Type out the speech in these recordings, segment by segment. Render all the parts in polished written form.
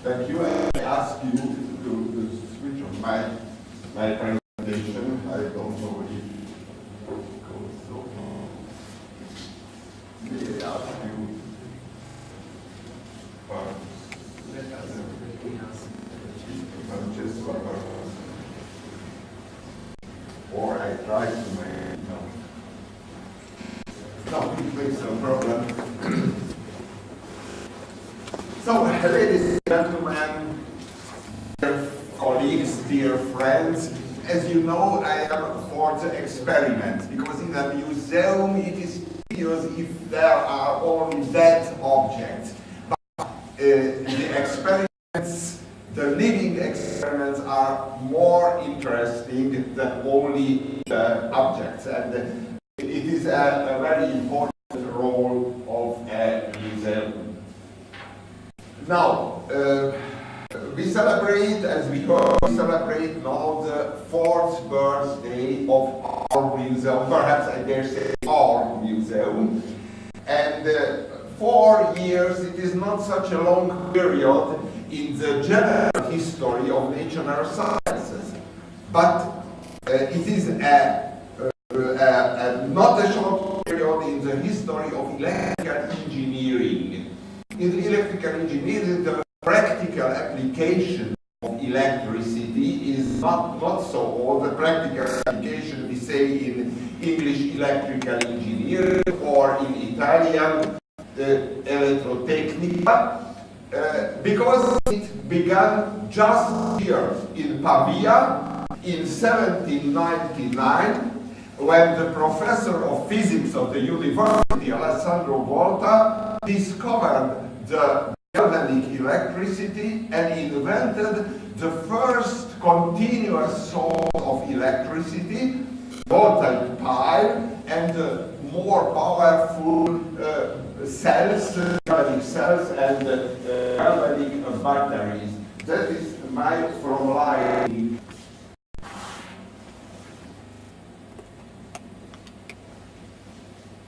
Thank you. I ask you to switch on my presentation. I don't know if it goes so. May I ask you? Or I try to make no, it makes no problem. So, ladies and gentlemen, dear colleagues, dear friends, as you know, I am for the experiment, because in a museum it is serious if there are only dead objects. But the experiments, the living experiments, are more interesting than only the objects. And it is a very important role of a museum. Now, we celebrate, as we heard, we celebrate now the 4th birthday of our museum, perhaps I dare say our museum. And 4 years, it is not such a long period in the general history of natural sciences. But it is not a short period in the history of electrical engineering. In electrical engineering, the practical application of electricity is not so old. The practical application, we say in English, electrical engineering, or in Italian, Tecnica, because it began just here in Pavia in 1799, when the professor of physics of the university, Sandor, discovered the galvanic electricity and invented the first continuous source of electricity, voltaic pile, and more powerful cells, galvanic cells, and galvanic batteries. That is my from line.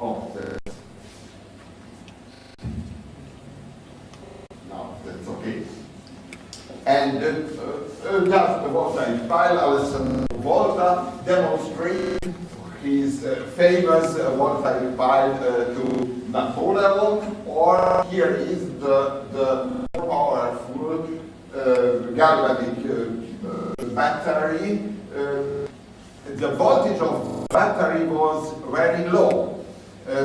Oh, no, that's okay. And just the voltaic pile, Alessandro Volta demonstrated his famous voltaic pile to Napoleon, or here is the more powerful galvanic battery. The voltage of the battery was very low.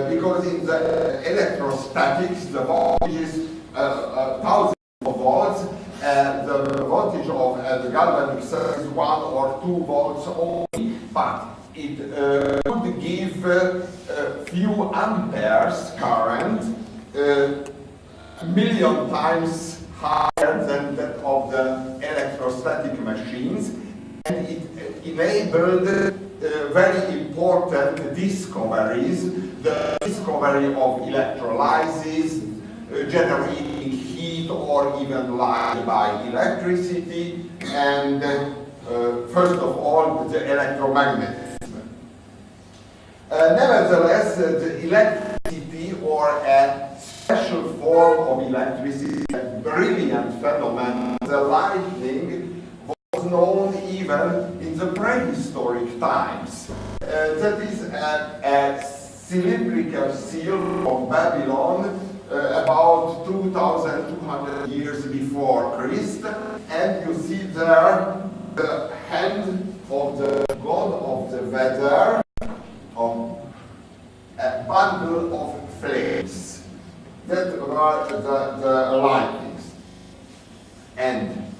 Because in the electrostatics, the voltage is 1000 volts, and the voltage of the galvanic cell is 1 or 2 volts only. But it could give a few amperes current, a million times higher than that of the electrostatic machines, and it enabled very important discoveries. The discovery of electrolysis, generating heat or even light by electricity, and first of all, the electromagnetism. Nevertheless, the electricity, or a special form of electricity, a brilliant phenomenon, the lightning, was known even in the prehistoric times. That is a cylindrical seal of Babylon about 2,200 years before Christ, and you see there the hand of the god of the weather, of a bundle of flames. That were the lightnings. And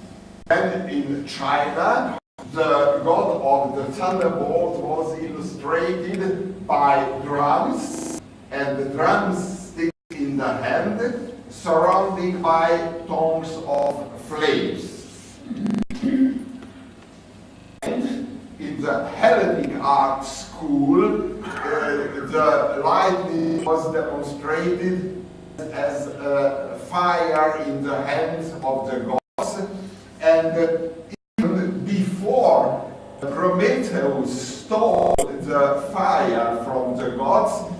then in China, the god of the thunderbolt was illustrated by drums, and the drumstick in the hand, surrounded by tongues of flames. And in the Hellenic art school, the lightning was demonstrated as a fire in the hands of the gods, and even before Prometheus stole the fire from the gods,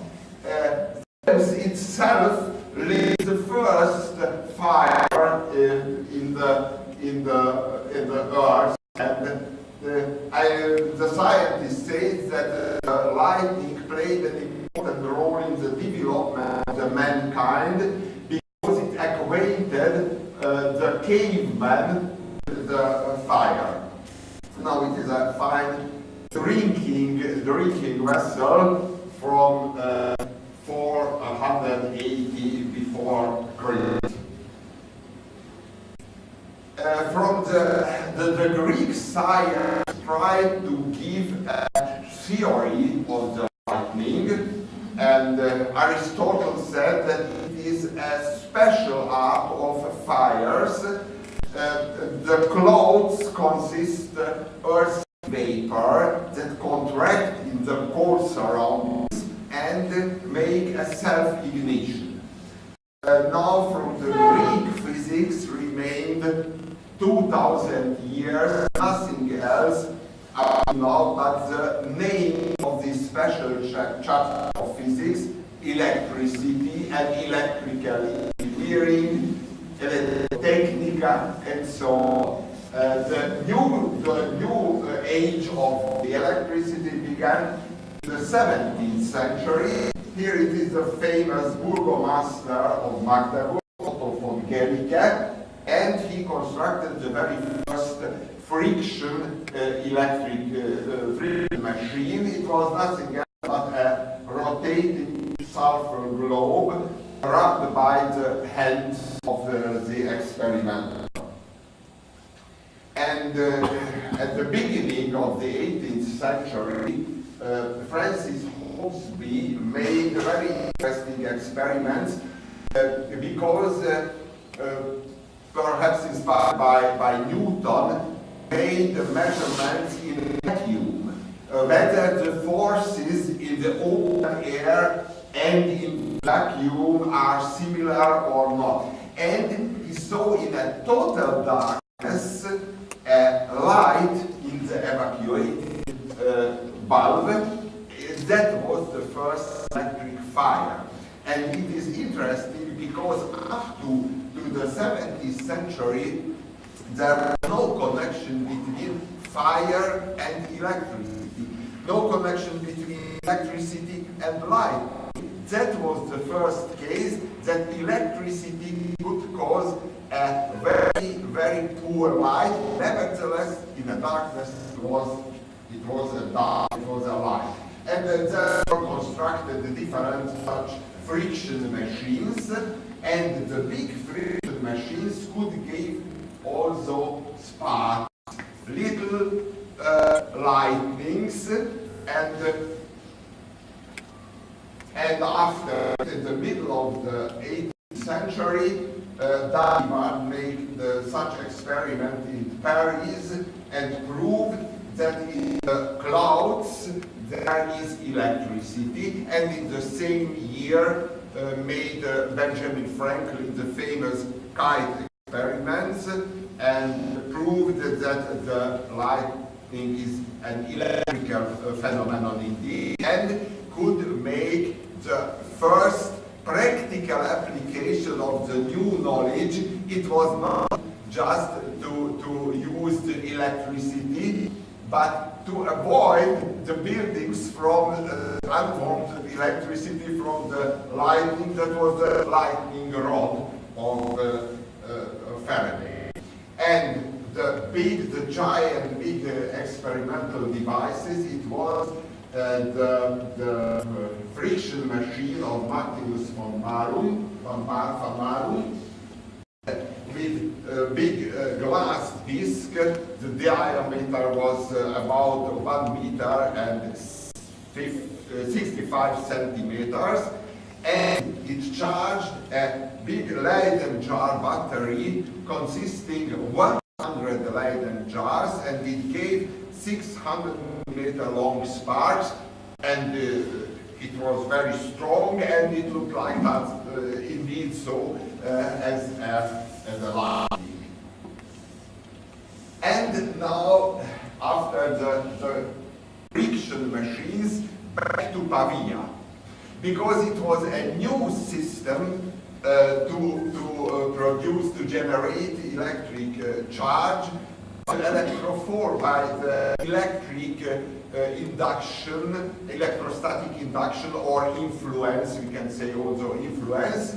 Zeus itself lit the first fire in the earth. And the scientist says that lightning played an important role in the development of mankind because it acquainted the caveman with the fire. Now it is a fine drinking vessel from 480 before Christ. From the Greek science tried to give a theory of the lightning, and Aristotle said that it is a special art of fires. The clouds consist of earth vapor that contract in the cold surroundings and make a self-ignition. Now from the Greek physics remained 2000 years, nothing else now but the name of this special chapter of physics, electricity and electrical engineering, Tecnica, and so on. The new age of the electricity began in the 17th century. Here it is the famous burgomaster of Magdeburg, Otto von Guericke, and he constructed the very first friction electric friction machine. It was nothing else but a rotating sulfur globe rubbed by the hands of the experimenter. And at the beginning of the 18th century, Francis Hosby made very interesting experiments because perhaps inspired by Newton, made measurements in vacuum, whether the forces in the open air and in vacuum are similar or not. And he saw in a total darkness a light in the evacuated bulb. That was the first electric fire. And it is interesting because up to the 17th century, there was no connection between fire and electricity, no connection between electricity and light. That was the first case that electricity could cause a very, very poor light. Nevertheless, in the darkness, it was a light. And they constructed different such friction machines, and the big friction machines could give also sparks, little lightnings, and after in the middle of the 18th century, Dalla made such experiment in Paris and proved that in the clouds there is electricity, and in the same year made Benjamin Franklin the famous kite experiments and proved that the lightning is an electrical phenomenon indeed, and could make the first practical application of the new knowledge. It was not just to use the electricity, but to avoid the buildings from unwanted electricity from the lightning. That was the lightning rod of Faraday. And the giant experimental devices, it was the friction machine of Matthias von Marum, with a big glass disc. The diameter was about 1 meter and 65 centimeters, and it charged a big Leyden jar battery consisting of 100 Leyden jars, and it gave 600 millimeter long sparks, and it was very strong, and it looked like that indeed so as a lightning. And now, after the friction machines, back to Pavia, because it was a new system to generate electric charge, electrophore by the electric induction, electrostatic induction, or influence, we can say also influence.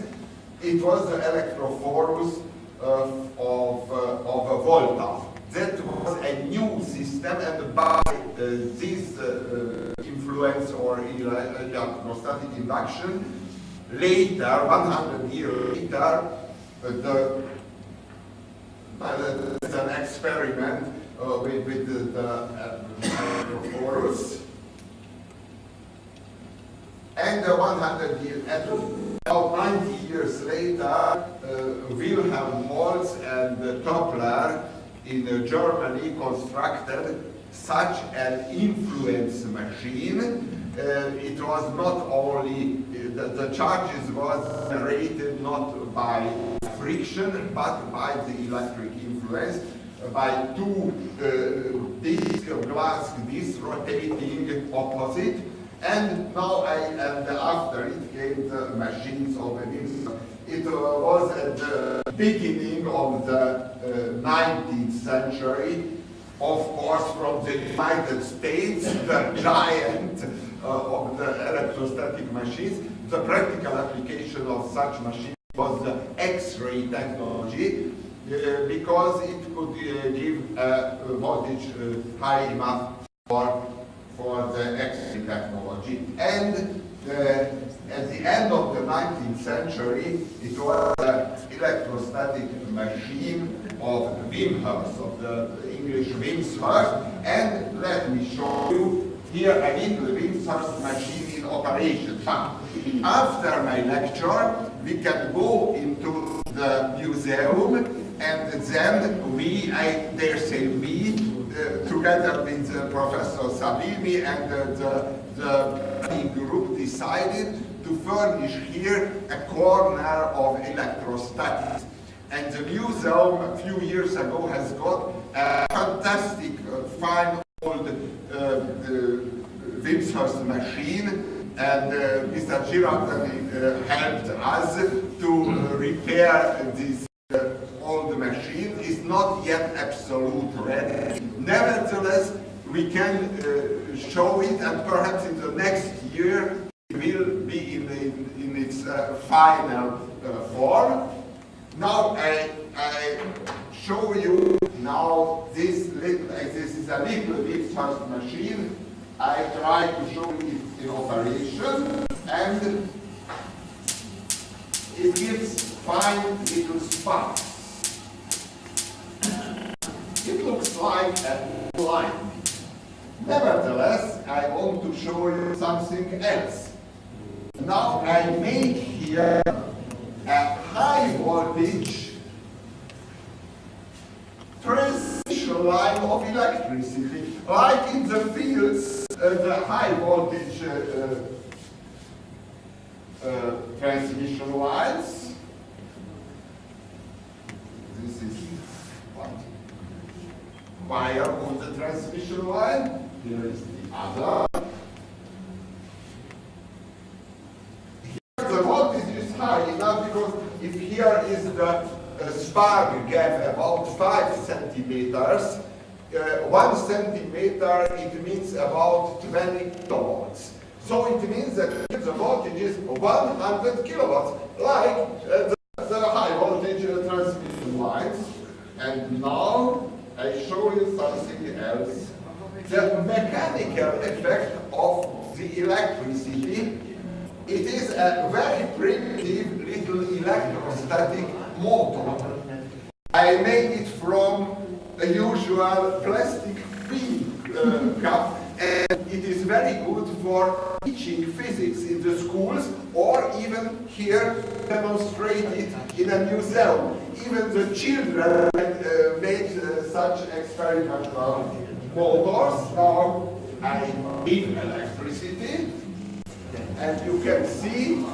It was the electrophorus of Volta. That was a new system, and by this influence or electrostatic induction, later, 100 years later, there's an experiment with the electrophorus. And 100 years, about 90 years later, Wilhelm Moltz and Toppler in Germany constructed such an influence machine. It was not only, the charges was generated not by friction, but by the electric influence, by two glass discs rotating opposite. And now after it came the machines of this. It was at the beginning of the 19th century, of course, from the United States, the giant of the electrostatic machines. The practical application of such machines was the X-ray technology, because it could give a voltage high enough for the X-ray technology. And at the end of the 19th century, it was the electrostatic machine of Wimshurst, of the English Wimshurst. And let me show you here a little Wimshurst machine in operation. After my lecture, we can go into the museum, and then we, I dare say we, together with Professor Savimi and the group, decided to furnish here a corner of electrostatics. And the museum a few years ago has got a fantastic, fine old Wimshurst machine, and Mr. Girardin helped us to repair this old machine. It's not yet absolute ready. Nevertheless, we can show it, and perhaps in the next year it will be in its final form. Now I show you now this is a little Wimshurst machine. I try to show it in operation, and it gives fine little sparks. It looks like a light. Nevertheless, I want to show you something else. Now I make here a high voltage transmission line of electricity, like in the fields, the high voltage transmission lines. This is one wire on the transmission line. Here is the other. Here the voltage is high enough, because if here is the spark gap about 5 centimeters, 1 centimeter, it means about 20 kilowatts. So it means that the voltage is 100 kilowatts, like the high voltage transmission lines. And now I show you something else. The mechanical effect of the electricity. It is a very primitive little electrostatic motor. I made it from a usual plastic film cup, and it is very good for teaching physics in the schools, or even here demonstrated in a museum. Even the children made such experimental motors. Now I give electricity, and you can see